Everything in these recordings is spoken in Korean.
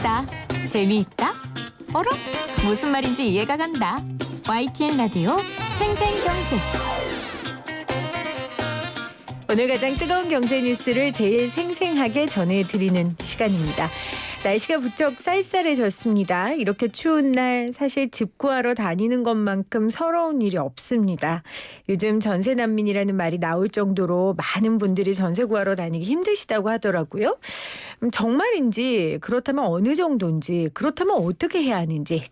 재밌다. 재미있다. 어라? 무슨 말인지 이해가 간다. YTN 라디오 생생경제. 오늘 가장 뜨거운 경제 뉴스를 제일 생생하게 전해드리는 시간입니다. 날씨가 부쩍 쌀쌀해졌습니다. 이렇게 추운 날 사실 집 구하러 다니는 것만큼 서러운 일이 없습니다. 요즘 전세 난민이라는 말이 나올 정도로 많은 분들이 전세 구하러 다니기 힘드시다고 하더라고요. 정말인지, 그렇다면 어느 정도인지, 그렇다면 어떻게 해야 하는지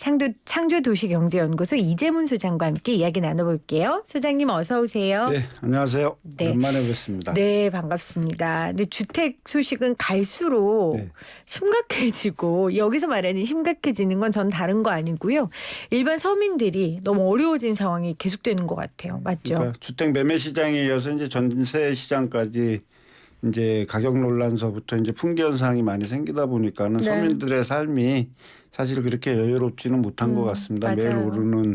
창조도시경제연구소 이재문 소장과 함께 이야기 나눠볼게요. 소장님 어서 오세요. 네, 안녕하세요. 네. 오랜만에 뵙습니다. 네, 반갑습니다. 근데 주택 소식은 갈수록 네. 심각해지고, 여기서 말하는 심각해지는 건 전 다른 거 아니고요. 일반 서민들이 너무 어려워진 상황이 계속되는 것 같아요. 맞죠? 그러니까 주택 매매 시장에 이어서 이제 전세 시장까지 이제 가격 논란서부터 이제 풍기 현상이 많이 생기다 보니까는 네. 서민들의 삶이 사실 그렇게 여유롭지는 못한 것 같습니다. 매일 맞아요. 오르는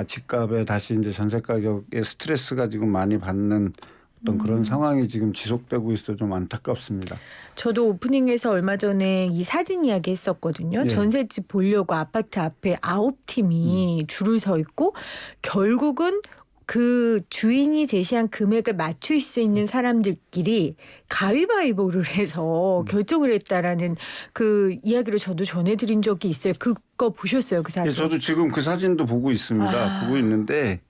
집값에 다시 이제 전세 가격에 스트레스가 지금 많이 받는 어떤 그런 상황이 지금 지속되고 있어 좀 안타깝습니다. 저도 오프닝에서 얼마 전에 이 사진 이야기 했었거든요. 네. 전셋집 보려고 아파트 앞에 9팀이 줄을 서 있고 결국은 그 주인이 제시한 금액을 맞출 수 있는 사람들끼리 가위바위보를 해서 결정을 했다라는 그 이야기를 저도 전해드린 적이 있어요. 그거 보셨어요? 그 사진? 예, 저도 지금 그 사진도 보고 있습니다. 보고 있는데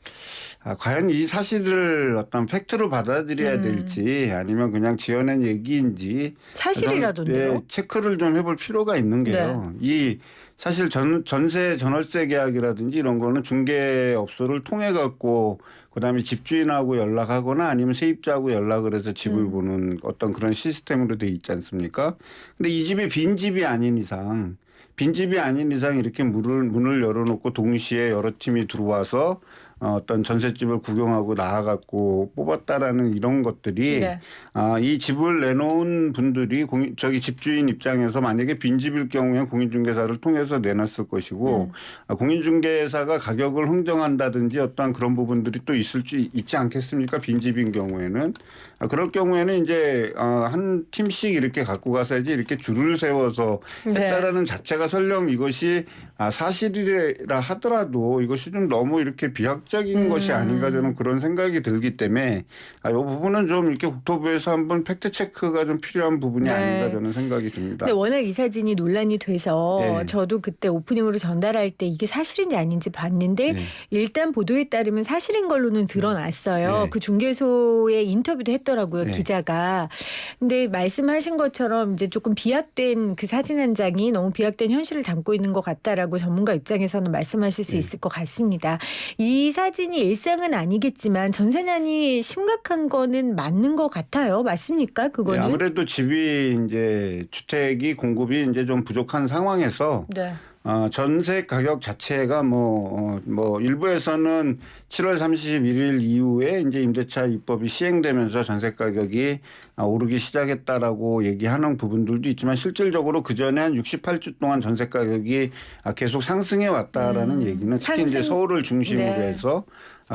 과연 이 사실을 어떤 팩트로 받아들여야 될지 아니면 그냥 지어낸 얘기인지 사실이라던데요? 네, 체크를 좀 해볼 필요가 있는 게요. 이 사실 전세 전월세 계약이라든지 이런 거는 중개업소를 통해 갖고 그다음에 집주인하고 연락하거나 아니면 세입자하고 연락을 해서 집을 보는 어떤 그런 시스템으로 돼 있지 않습니까? 근데 이 집이 빈집이 아닌 이상 이렇게 문을 열어놓고 동시에 여러 팀이 들어와서 어떤 전셋집을 구경하고 나와갖고 뽑았다라는 이런 것들이 네. 이 집을 내놓은 분들이 집주인 입장에서 만약에 빈집일 경우에 공인중개사를 통해서 내놨을 것이고 공인중개사가 가격을 흥정한다든지 어떤 그런 부분들이 또 있지 않겠습니까? 빈집인 경우에는 그럴 경우에는 이제 한 팀씩 이렇게 갖고 가서야지 이렇게 줄을 세워서 했다라는 자체가 설령 이것이 사실이라 하더라도 이것이 좀 너무 이렇게 비약적인 것이 아닌가 저는 그런 생각이 들기 때문에 이 부분은 좀 이렇게 국토부에서 한번 팩트 체크가 좀 필요한 부분이 아닌가 저는 생각이 듭니다. 근데 워낙 이 사진이 논란이 돼서 네. 저도 그때 오프닝으로 전달할 때 이게 사실인지 아닌지 봤는데 네. 일단 보도에 따르면 사실인 걸로는 드러났어요. 네. 그 중개소에 인터뷰도 했더라고요. 네. 기자가. 근데 말씀하신 것처럼 이제 조금 비약된 그 사진 한 장이 너무 비약된 현실을 담고 있는 것 같다라고 전문가 입장에서는 말씀하실 수 네. 있을 것 같습니다. 이 사진이 일상은 아니겠지만 전세난이 심각한 거는 맞는 것 같아요. 맞습니까? 그거는? 네, 아무래도 집이 이제 주택이 공급이 이제 좀 부족한 상황에서 네. 전세 가격 자체가 일부에서는 7월 31일 이후에 이제 임대차 입법이 시행되면서 전세 가격이 오르기 시작했다라고 얘기하는 부분들도 있지만 실질적으로 그 전에 한 68주 동안 전세 가격이 계속 상승해 왔다라는 얘기는 특히 이제 서울을 중심으로 네. 해서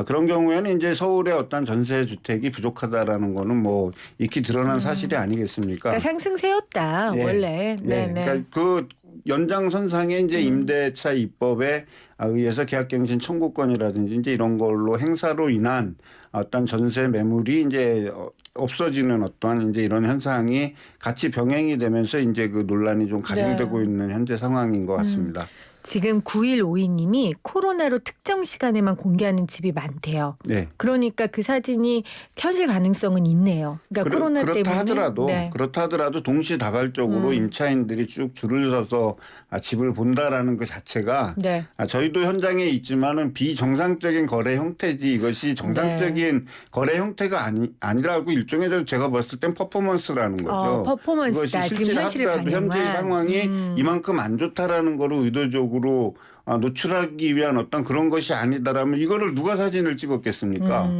그런 경우에는 이제 서울의 어떤 전세 주택이 부족하다라는 거는 뭐 익히 드러난 사실이 아니겠습니까? 그러니까 상승세였다. 네. 원래. 네. 네. 그러니까 그 연장선상에 이제 임대차 입법에 의해서 계약갱신 청구권이라든지 이제 이런 걸로 행사로 인한 어떤 전세 매물이 이제 없어지는 어떠한 이제 이런 현상이 같이 병행이 되면서 이제 그 논란이 좀 가중되고 있는 현재 상황인 것 같습니다. 지금 9152님이 코로나로 특정 시간에만 공개하는 집이 많대요. 네. 그러니까 그 사진이 현실 가능성은 있네요. 그러니까 코로나 때문에. 그렇다 하더라도 동시다발적으로 임차인들이 쭉 줄을 서서 집을 본다라는 그 자체가 네. 저희도 현장에 있지만은 비정상적인 거래 형태지 이것이 정상적인 거래 형태가 아니라고 일종의 제가 봤을 땐 퍼포먼스라는 거죠. 퍼포먼스다. 이것이 지금 실제로 현실을 하더라도 반영한. 현재의 상황이 이만큼 안 좋다라는 거를 의도적으로 노출하기 위한 어떤 그런 것이 아니다라면 이거를 누가 사진을 찍었겠습니까?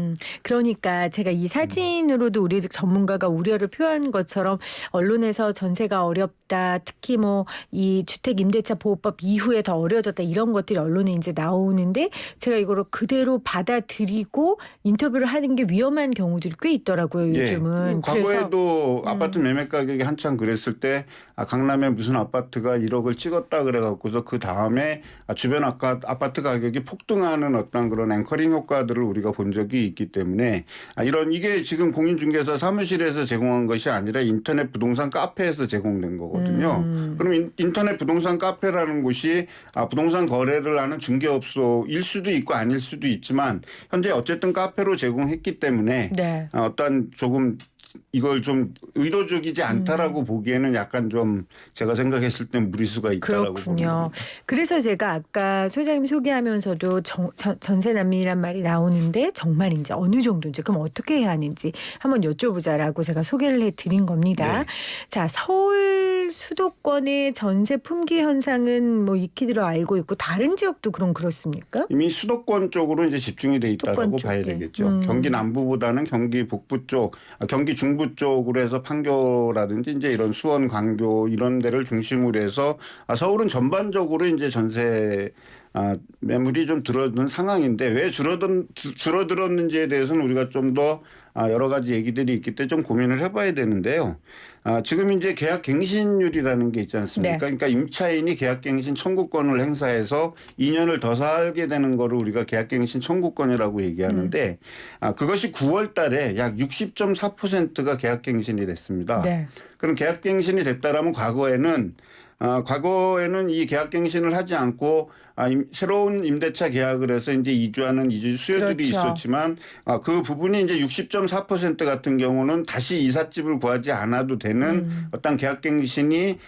그러니까 제가 이 사진으로도 우리 전문가가 우려를 표한 것처럼 언론에서 전세가 어렵다. 특히 뭐 이 주택임대차 보호법 이후에 더 어려워졌다. 이런 것들이 언론에 이제 나오는데 제가 이거를 그대로 받아들이고 인터뷰를 하는 게 위험한 경우들이 꽤 있더라고요. 요즘은. 과거에도 아파트 매매 가격이 한창 그랬을 때 강남에 무슨 아파트가 1억을 찍었다 그래갖고서 그 다음에 주변 아파트 가격이 폭등하는 어떤 그런 앵커링 효과들을 우리가 본 적이 있기 때문에 이게 지금 공인중개사 사무실에서 제공한 것이 아니라 인터넷 부동산 카페에서 제공된 거거든요. 그럼 인터넷 부동산 카페라는 곳이 부동산 거래를 하는 중개업소일 수도 있고 아닐 수도 있지만 현재 어쨌든 카페로 제공했기 때문에 네. 어떤 조금 이걸 좀 의도적이지 않다라고 보기에는 약간 좀 제가 생각했을 땐 무리수가 있다라고 그렇군요. 봅니다. 그래서 제가 아까 소장님 소개하면서도 전세 난민이란 말이 나오는데 정말 이제 어느 정도인지 그럼 어떻게 해야 하는지 한번 여쭤보자라고 제가 소개를 해드린 겁니다. 네. 자, 서울 수도권의 전세 품귀 현상은 뭐 익히들어 알고 있고 다른 지역도 그렇습니까? 이미 수도권 쪽으로 이제 집중이 돼 있다라고 수도권 봐야 쪽에. 되겠죠. 경기 남부보다는 경기 북부 쪽, 경기 중부 쪽으로 해서 판교라든지 이제 이런 수원, 광교 이런 데를 중심으로 해서 서울은 전반적으로 이제 전세 매물이 좀 줄어든 상황인데 왜 줄어들었는지에 대해서는 우리가 좀 더 여러 가지 얘기들이 있기 때문에 좀 고민을 해봐야 되는데요. 지금 이제 계약갱신율이라는 게 있지 않습니까? 네. 그러니까 임차인이 계약갱신 청구권을 행사해서 2년을 더 살게 되는 거를 우리가 계약갱신 청구권이라고 얘기하는데 그것이 9월 달에 약 60.4%가 계약갱신이 됐습니다. 네. 그럼 계약갱신이 됐다라면 과거에는 이 계약갱신을 하지 않고 새로운 임대차 계약을 해서 이제 이주하는 이주 수요들이 그렇죠. 있었지만 그 부분이 이제 60.4% 같은 경우는 다시 이삿집을 구하지 않아도 되는 어떤 계약갱신이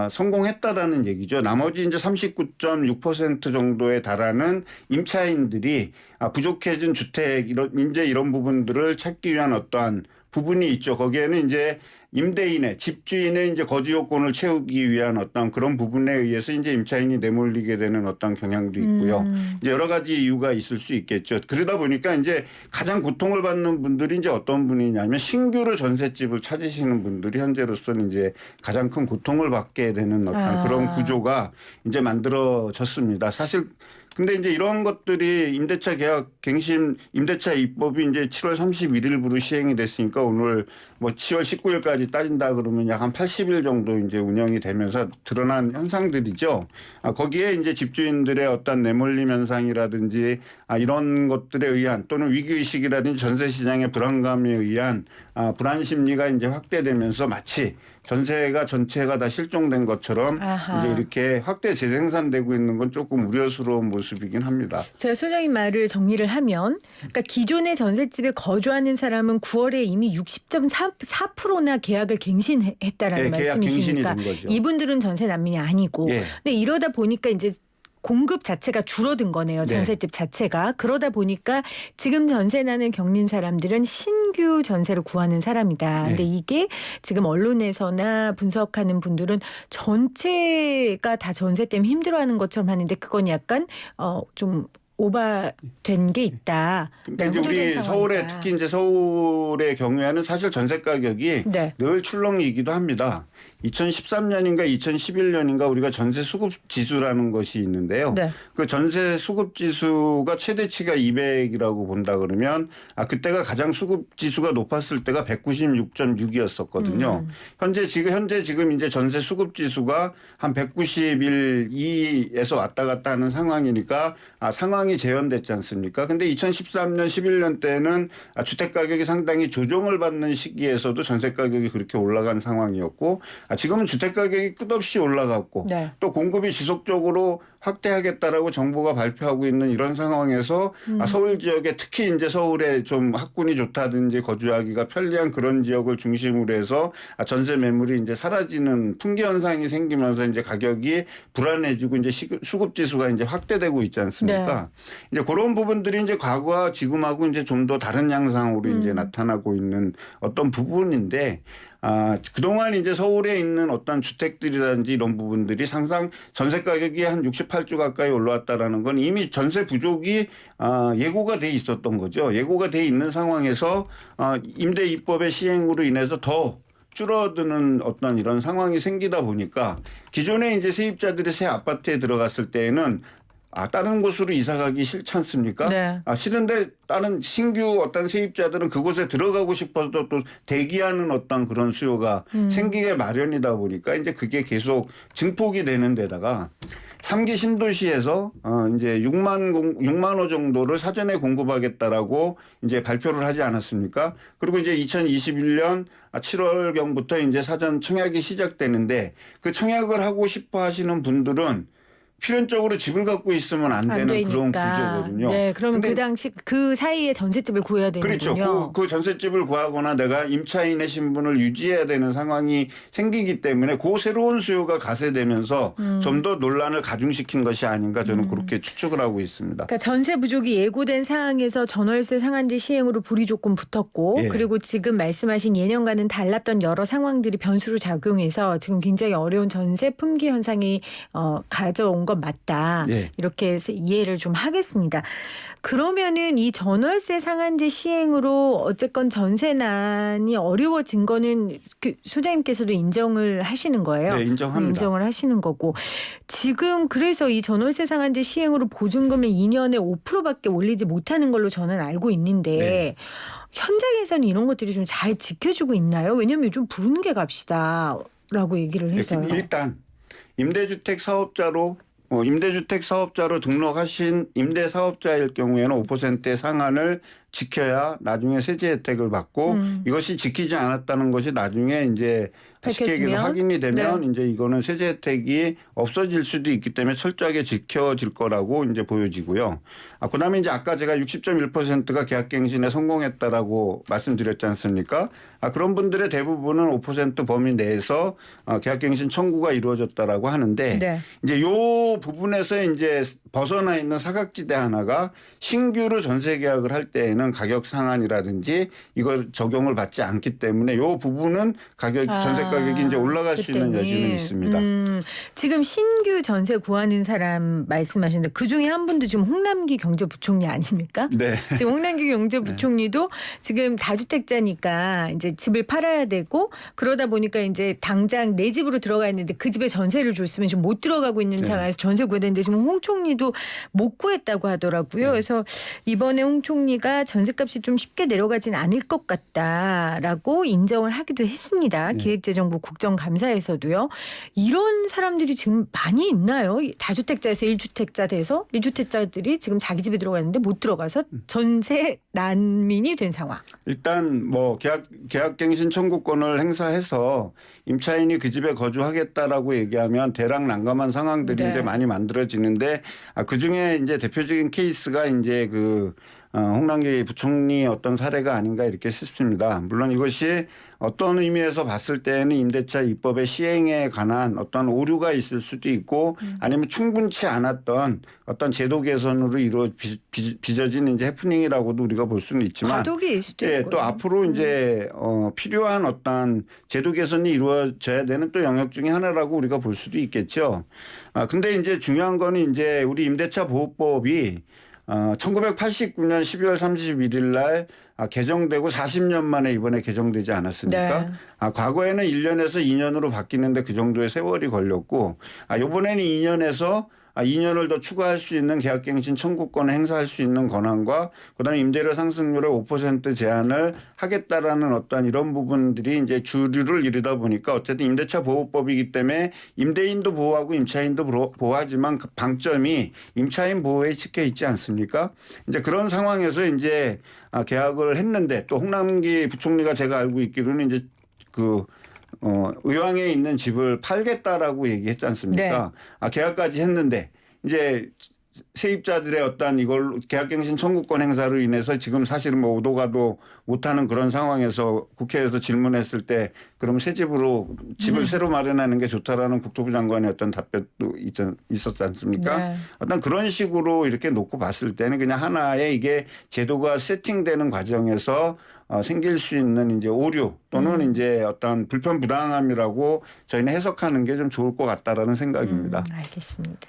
성공했다라는 얘기죠. 나머지 이제 39.6% 정도에 달하는 임차인들이 부족해진 주택 이런 부분들을 찾기 위한 어떠한 부분이 있죠. 거기에는 이제 임대인의 집주인의 이제 거주 요건을 채우기 위한 어떤 그런 부분에 의해서 이제 임차인이 내몰리게 되는 어떤 경향도 있고요. 이제 여러 가지 이유가 있을 수 있겠죠. 그러다 보니까 이제 가장 고통을 받는 분들이 이제 어떤 분이냐면 신규로 전셋집을 찾으시는 분들이 현재로서는 이제 가장 큰 고통을 받게 되는 어떤 그런 구조가 이제 만들어졌습니다. 사실 근데 이제 이런 것들이 임대차 계약 갱신 임대차 입법이 이제 7월 31일부로 시행이 됐으니까 오늘 뭐 10월 19일까지 따진다 그러면 약 한 80일 정도 이제 운영이 되면서 드러난 현상들이죠. 거기에 이제 집주인들의 어떤 내몰림 현상이라든지 이런 것들에 의한 또는 위기의식이라든지 전세 시장의 불안감에 의한 불안 심리가 이제 확대되면서 마치 전세가 전체가 다 실종된 것처럼 이제 이렇게 확대 재생산되고 있는 건 조금 우려스러운 모습이긴 합니다. 제가 소장님 말을 정리를 하면 그러니까 기존의 전셋집에 거주하는 사람은 9월에 이미 60.4%나 계약을 갱신했다라는 계약 갱신이 말씀이시니까 된 거죠. 이분들은 전세 난민이 아니고 예. 근데 이러다 보니까 이제 공급 자체가 줄어든 거네요. 전셋집 자체가. 그러다 보니까 지금 전세 나는 겪는 사람들은 신규 전세를 구하는 사람이다. 근데 이게 지금 언론에서나 분석하는 분들은 전체가 다 전세 때문에 힘들어하는 것처럼 하는데 그건 약간 좀 오버된 게 있다. 그러니까 이제 우리 서울에 특히 이제 서울의 경우에는 사실 전세 가격이 늘 출렁이기도 합니다. 2013년인가 2011년인가 우리가 전세 수급 지수라는 것이 있는데요. 그 전세 수급 지수가 최대치가 200이라고 본다 그러면 그때가 가장 수급 지수가 높았을 때가 196.6이었었거든요. 현재 지금 이제 전세 수급 지수가 한 191, 2에서 왔다 갔다 하는 상황이니까 상황이 재현됐지 않습니까? 근데 2013년 11년 때는 주택 가격이 상당히 조정을 받는 시기에서도 전세 가격이 그렇게 올라간 상황이었고 지금은 주택 가격이 끝없이 올라갔고 또 공급이 지속적으로 확대하겠다라고 정부가 발표하고 있는 이런 상황에서 서울 지역에 특히 이제 서울에 좀 학군이 좋다든지 거주하기가 편리한 그런 지역을 중심으로 해서 전세 매물이 이제 사라지는 풍기 현상이 생기면서 이제 가격이 불안해지고 이제 수급 지수가 이제 확대되고 있지 않습니까? 이제 그런 부분들이 이제 과거와 지금하고 이제 좀 더 다른 양상으로 이제 나타나고 있는 어떤 부분인데 그동안 이제 서울에 있는 어떤 주택들이라든지 이런 부분들이 상상 전세 가격이 한 68조 가까이 올라왔다라는 건 이미 전세 부족이 예고가 돼 있었던 거죠. 예고가 돼 있는 상황에서 임대 입법의 시행으로 인해서 더 줄어드는 어떤 이런 상황이 생기다 보니까 기존에 이제 세입자들이 새 아파트에 들어갔을 때에는 다른 곳으로 이사 가기 싫지 않습니까? 네. 싫은데 다른 신규 어떤 세입자들은 그곳에 들어가고 싶어서 또 대기하는 어떤 그런 수요가 생기게 마련이다 보니까 이제 그게 계속 증폭이 되는 데다가 3기 신도시에서 이제 6만 호 정도를 사전에 공급하겠다라고 이제 발표를 하지 않았습니까? 그리고 이제 2021년 7월경부터 이제 사전 청약이 시작되는데 그 청약을 하고 싶어 하시는 분들은 필연적으로 집을 갖고 있으면 안 되는 그런 구조거든요. 네, 그러면 그 당시 그 사이에 전셋집을 구해야 되는군요. 그렇죠. 그 전셋집을 구하거나 내가 임차인의 신분을 유지해야 되는 상황이 생기기 때문에 그 새로운 수요가 가세되면서 좀 더 논란을 가중시킨 것이 아닌가 저는 그렇게 추측을 하고 있습니다. 그러니까 전세 부족이 예고된 상황에서 전월세 상한제 시행으로 불이 조금 붙었고 예. 그리고 지금 말씀하신 예년과는 달랐던 여러 상황들이 변수로 작용해서 지금 굉장히 어려운 전세 품귀 현상이 가져온 건 맞다. 예. 이렇게 해서 이해를 좀 하겠습니다. 그러면은 이 전월세 상한제 시행으로 어쨌건 전세난이 어려워진 거는 그 소장님께서도 인정을 하시는 거예요. 네, 인정합니다. 인정을 하시는 거고 지금 그래서 이 전월세 상한제 시행으로 보증금을 2년에 5%밖에 올리지 못하는 걸로 저는 알고 있는데 네. 현장에서는 이런 것들이 좀 잘 지켜주고 있나요? 왜냐하면 요즘 부르는 게 값이다라고 얘기를 해서요. 일단 임대주택 사업자로 등록하신 임대사업자일 경우에는 5%의 상한을 지켜야 나중에 세제 혜택을 받고 이것이 지키지 않았다는 것이 나중에 이제 시행에서 확인이 되면 네. 이제 이거는 세제 혜택이 없어질 수도 있기 때문에 철저하게 지켜질 거라고 이제 보여지고요. 그다음에 이제 아까 제가 60.1%가 계약갱신에 성공했다라고 말씀드렸지 않습니까? 그런 분들의 대부분은 5% 범위 내에서 계약갱신 청구가 이루어졌다라고 하는데 네. 이제 요 부분에서 이제 벗어나 있는 사각지대 하나가 신규로 전세 계약을 할 때에는 가격 상한이라든지 이걸 적용을 받지 않기 때문에 요 부분은 전세 가격이 이제 올라갈 수 있는 여지는 있습니다. 지금 신규 전세 구하는 사람 말씀하시는데 그 중에 한 분도 지금 홍남기 경제부총리 아닙니까? 네. 지금 홍남기 경제부총리도 지금 다주택자니까 이제 집을 팔아야 되고 그러다 보니까 이제 당장 내 집으로 들어가 있는데 그 집에 전세를 줬으면 지금 못 들어가고 있는 상황에서 전세 구해야 되는데 지금 홍 총리도 못 구했다고 하더라고요. 그래서 이번에 홍 총리가 전세값이 좀 쉽게 내려가진 않을 것 같다라고 인정을 하기도 했습니다. 기획재정부 국정감사에서도요. 이런 사람들이 지금 많이 있나요? 다주택자에서 1주택자 돼서 1주택자들이 지금 자기 집에 들어갔는데 못 들어가서 전세 난민이 된 상황. 일단 뭐 계약갱신 청구권을 행사해서 임차인이 그 집에 거주하겠다라고 얘기하면 대략 난감한 상황들이 네. 이제 많이 만들어지는데 그 중에 이제 대표적인 케이스가 이제 홍남기 부총리 어떤 사례가 아닌가 이렇게 싶습니다. 물론 이것이 어떤 의미에서 봤을 때는 임대차 입법의 시행에 관한 어떤 오류가 있을 수도 있고 아니면 충분치 않았던 어떤 제도 개선으로 빚어진 이제 해프닝이라고도 우리가 볼 수는 있지만 과도기 있을 수도 있고요. 또 앞으로 이제 필요한 어떤 제도 개선이 이루어져야 되는 또 영역 중에 하나라고 우리가 볼 수도 있겠죠. 근데 이제 중요한 거는 이제 우리 임대차 보호법이 1989년 12월 31일 날 개정되고 40년 만에 이번에 개정되지 않았습니까? 네. 과거에는 1년에서 2년으로 바뀌는데 그 정도의 세월이 걸렸고 이번에는 2년에서 2년을 더 추가할 수 있는 계약갱신 청구권을 행사할 수 있는 권한과 그다음에 임대료 상승률의 5% 제한을 하겠다라는 어떤 이런 부분들이 이제 주류를 이루다 보니까 어쨌든 임대차 보호법이기 때문에 임대인도 보호하고 임차인도 보호하지만 그 방점이 임차인 보호에 찍혀 있지 않습니까? 이제 그런 상황에서 이제 계약을 했는데 또 홍남기 부총리가 제가 알고 있기로는 이제 의왕에 있는 집을 팔겠다라고 얘기했지 않습니까? 네. 계약까지 했는데 이제 세입자들의 어떤 이걸 계약갱신 청구권 행사로 인해서 지금 사실은 뭐 오도 가도 못하는 그런 상황에서 국회에서 질문했을 때 그럼 새 집으로 집을 새로 마련하는 게 좋다라는 국토부 장관의 어떤 답변도 있었지 않습니까? 네. 어떤 그런 식으로 이렇게 놓고 봤을 때는 그냥 하나의 이게 제도가 세팅되는 과정에서 생길 수 있는 이제 오류 또는 이제 어떤 불편 부당함이라고 저희는 해석하는 게 좀 좋을 것 같다라는 생각입니다. 알겠습니다.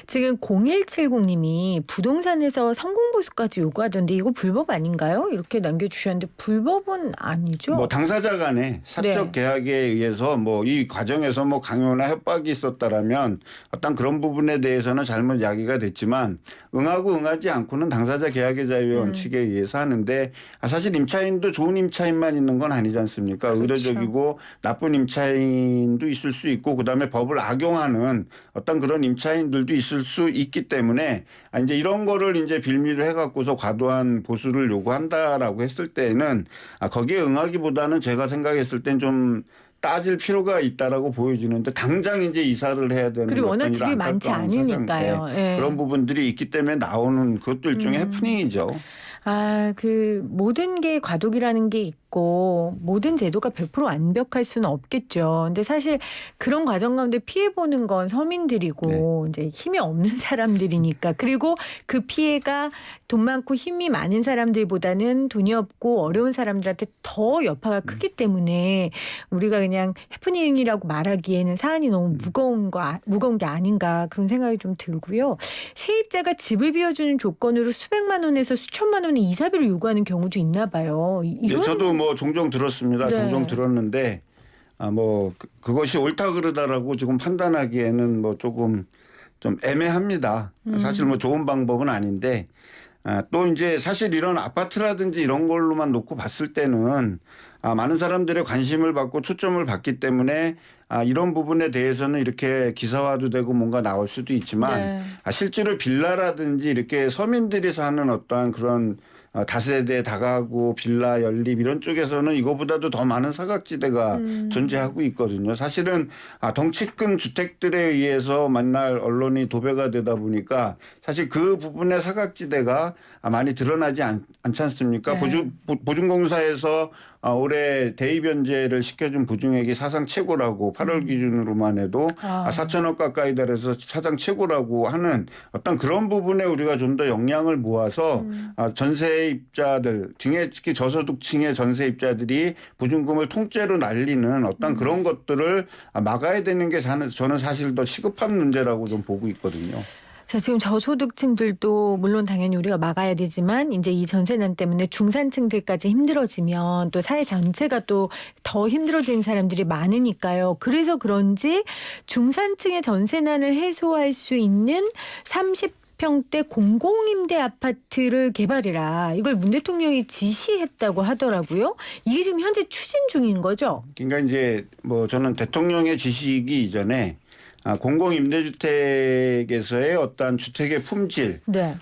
지금 0170님이 부동산에서 성공보수까지 요구하던데 이거 불법 아닌가요? 이렇게 남겨주셨는데 불법은 아니죠? 뭐 당사자 간에 사적 계약에 의해서 뭐 이 과정에서 뭐 강요나 협박이 있었다라면 어떤 그런 부분에 대해서는 잘못 야기가 됐지만 응하고 응하지 않고는 당사자 계약의 자유의 원칙에 의해서 하는데 사실 임차인도 좋은 임차인만 있는 건 아니지 않습니까? 그렇죠. 의례적이고 나쁜 임차인도 있을 수 있고 그다음에 법을 악용하는 어떤 그런 임차인들도 있을 수 있기 때문에 이제 이런 거를 이제 빌미를 해갖고서 과도한 보수를 요구한다라고 했을 때는 거기에 응하기보다는 제가 생각했을 땐 좀 따질 필요가 있다라고 보여지는데 당장 이제 이사를 해야 되는 그리고 워낙 어떤 집이 이런 많지 안타까운 않으니까요. 사상, 그런 부분들이 있기 때문에 나오는 그것도 일종의 해프닝이죠. 그 모든 게 과도기라는 게 있고 모든 제도가 100% 완벽할 수는 없겠죠. 근데 사실 그런 과정 가운데 피해 보는 건 서민들이고 이제 힘이 없는 사람들이니까 그리고 그 피해가 돈 많고 힘이 많은 사람들보다는 돈이 없고 어려운 사람들한테 더 여파가 크기 때문에 우리가 그냥 해프닝이라고 말하기에는 사안이 너무 무거운 게 아닌가 그런 생각이 좀 들고요. 세입자가 집을 비워주는 조건으로 수백만 원에서 수천만 원의 이사비를 요구하는 경우도 있나 봐요. 이런 저도 뭐 종종 들었습니다. 네. 종종 들었는데 뭐 그것이 옳다 그르다라고 지금 판단하기에는 뭐 조금 좀 애매합니다. 사실 뭐 좋은 방법은 아닌데 또 이제 사실 이런 아파트라든지 이런 걸로만 놓고 봤을 때는 많은 사람들의 관심을 받고 초점을 받기 때문에 이런 부분에 대해서는 이렇게 기사화도 되고 뭔가 나올 수도 있지만 실제로 빌라라든지 이렇게 서민들이 사는 어떠한 그런 다세대 다가구 빌라 연립 이런 쪽에서는 이거보다도 더 많은 사각지대가 존재하고 있거든요. 사실은 덩치 큰 주택들에 의해서 만날 언론이 도배가 되다 보니까 사실 그 부분의 사각지대가 많이 드러나지 않지 않습니까? 보증공사에서 올해 대입연재를 시켜준 보증액이 사상 최고라고 8월 기준으로만 해도 4천억 가까이 달해서 사상 최고라고 하는 어떤 그런 부분에 우리가 좀 더 역량을 모아서 전세입자들 등에 특히 저소득층의 전세입자들이 보증금을 통째로 날리는 어떤 그런 것들을 막아야 되는 게 저는 사실 더 시급한 문제라고 좀 보고 있거든요. 자, 지금 저소득층들도 물론 당연히 우리가 막아야 되지만 이제 이 전세난 때문에 중산층들까지 힘들어지면 또 사회 전체가 또 더 힘들어지는 사람들이 많으니까요. 그래서 그런지 중산층의 전세난을 해소할 수 있는 30평대 공공임대 아파트를 개발해라. 이걸 문 대통령이 지시했다고 하더라고요. 이게 지금 현재 추진 중인 거죠? 그러니까 이제 뭐 저는 대통령의 지시이기 이전에 공공임대주택에서의 어떤 주택의 품질,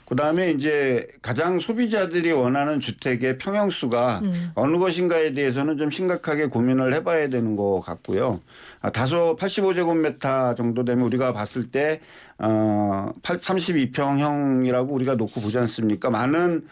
그다음에 이제 가장 소비자들이 원하는 주택의 평형수가 어느 것인가에 대해서는 좀 심각하게 고민을 해봐야 되는 것 같고요. 다소 85제곱미터 정도 되면 우리가 봤을 때 32평형이라고 우리가 놓고 보지 않습니까? 많은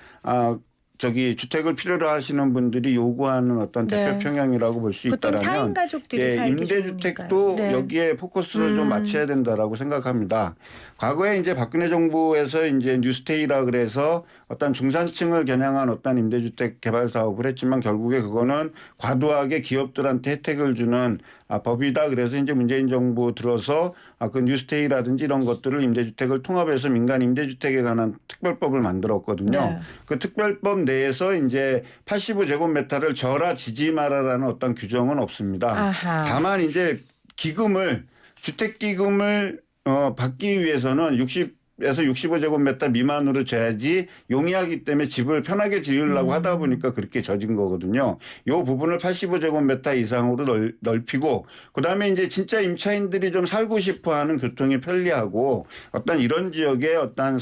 주택을 필요로 하시는 분들이 요구하는 어떤 대표 평형이라고 볼 수 있다라면 4인 가족들이 살기 임대주택도 여기에 포커스를 좀 맞춰야 된다라고 생각합니다. 과거에 이제 박근혜 정부에서 이제 뉴스테이라 그래서 어떤 중산층을 겨냥한 어떤 임대주택 개발 사업을 했지만 결국에 그거는 과도하게 기업들한테 혜택을 주는 법이다. 그래서 이제 문재인 정부 들어서 그 뉴스테이라든지 이런 것들을 임대주택을 통합해서 민간 임대주택에 관한 특별법을 만들었거든요. 그 특별법 내에서 이제 85제곱미터를 절하 지지 마라라는 어떤 규정은 없습니다. 다만 이제 주택기금을 받기 위해서는 60에서 65제곱미터 미만으로 져야지 용이하기 때문에 집을 편하게 지으려고 하다 보니까 그렇게 져진 거거든요. 이 부분을 85제곱미터 이상으로 넓히고 그다음에 이제 진짜 임차인들이 좀 살고 싶어하는 교통이 편리하고 어떤 이런 지역에 어떤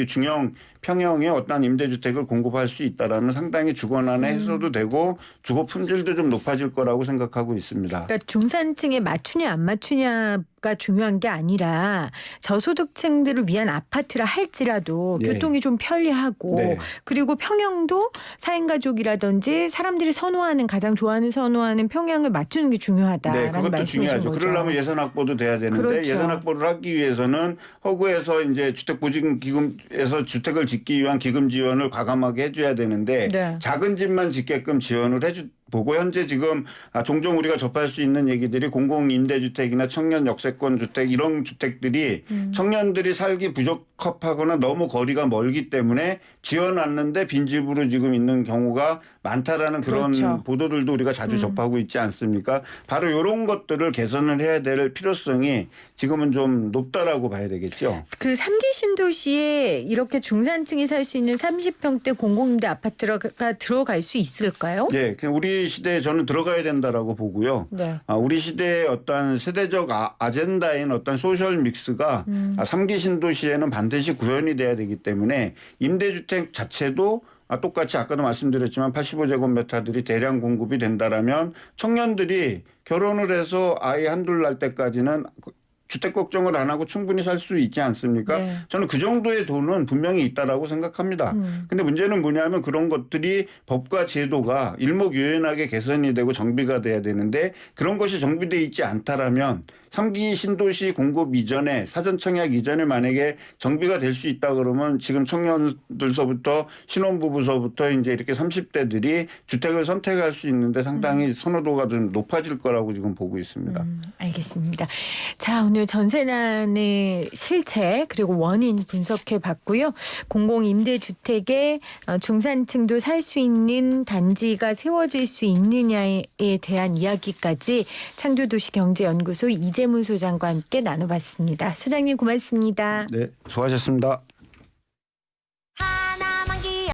중형 평형의 어떤 임대주택을 공급할 수 있다라는 상당히 주거난의 해소도 되고 주거 품질도 좀 높아질 거라고 생각하고 있습니다. 그러니까 중산층에 맞추냐 안 맞추냐가 중요한 게 아니라 저소득층들을 위한 아파트라 할지라도 교통이 좀 편리하고 그리고 평형도 4인 가족이라든지 사람들이 가장 선호하는 평형을 맞추는 게 중요하다라는 그것도 말씀이신 중요하죠. 거죠. 그러려면 예산 확보도 돼야 되는데 예산 확보를 하기 위해서는 허구에서 이제 주택보증기금 중산층에서 주택을 짓기 위한 기금 지원을 과감하게 해줘야 되는데 네. 작은 집만 짓게끔 지원을 보고 현재 지금 종종 우리가 접할 수 있는 얘기들이 공공임대주택이나 청년 역세권 주택 이런 주택들이 청년들이 살기 부적합하거나 너무 거리가 멀기 때문에 지어놨는데 빈집으로 지금 있는 경우가 많다라는 그런 그렇죠. 보도들도 우리가 자주 접하고 있지 않습니까? 바로 이런 것들을 개선을 해야 될 필요성이 지금은 좀 높다라고 봐야 되겠죠. 그 3기 신도시에 이렇게 중산층이 살 수 있는 30평대 공공임대 아파트가 들어갈 수 있을까요? 네, 우리 시대에 저는 들어가야 된다라고 보고요. 네. 우리 시대의 어떤 세대적 아젠다인 어떤 소셜 믹스가 3기 신도시에는 반드시 구현이 돼야 되기 때문에 임대주택 자체도 똑같이 아까도 말씀드렸지만 85제곱미터들이 대량 공급이 된다라면 청년들이 결혼을 해서 아이 한둘 날 때까지는 주택 걱정을 안 하고 충분히 살 수 있지 않습니까? 네. 저는 그 정도의 돈은 분명히 있다라고 생각합니다. 근데 문제는 뭐냐면 그런 것들이 법과 제도가 일목요연하게 개선이 되고 정비가 돼야 되는데 그런 것이 정비돼 있지 않다라면 3기 신도시 공급 이전에 사전청약 이전에 만약에 정비가 될 수 있다 그러면 지금 청년들서부터 신혼부부서부터 이제 이렇게 30대들이 주택을 선택할 수 있는데 상당히 선호도가 좀 높아질 거라고 지금 보고 있습니다. 알겠습니다. 자, 오늘 전세난의 실체 그리고 원인 분석해 봤고요. 공공임대주택에 중산층도 살 수 있는 단지가 세워질 수 있느냐에 대한 이야기까지 창조도시경제연구소 이재문 소장과 함께 나눠봤습니다. 소장님 고맙습니다. 네, 수고하셨습니다.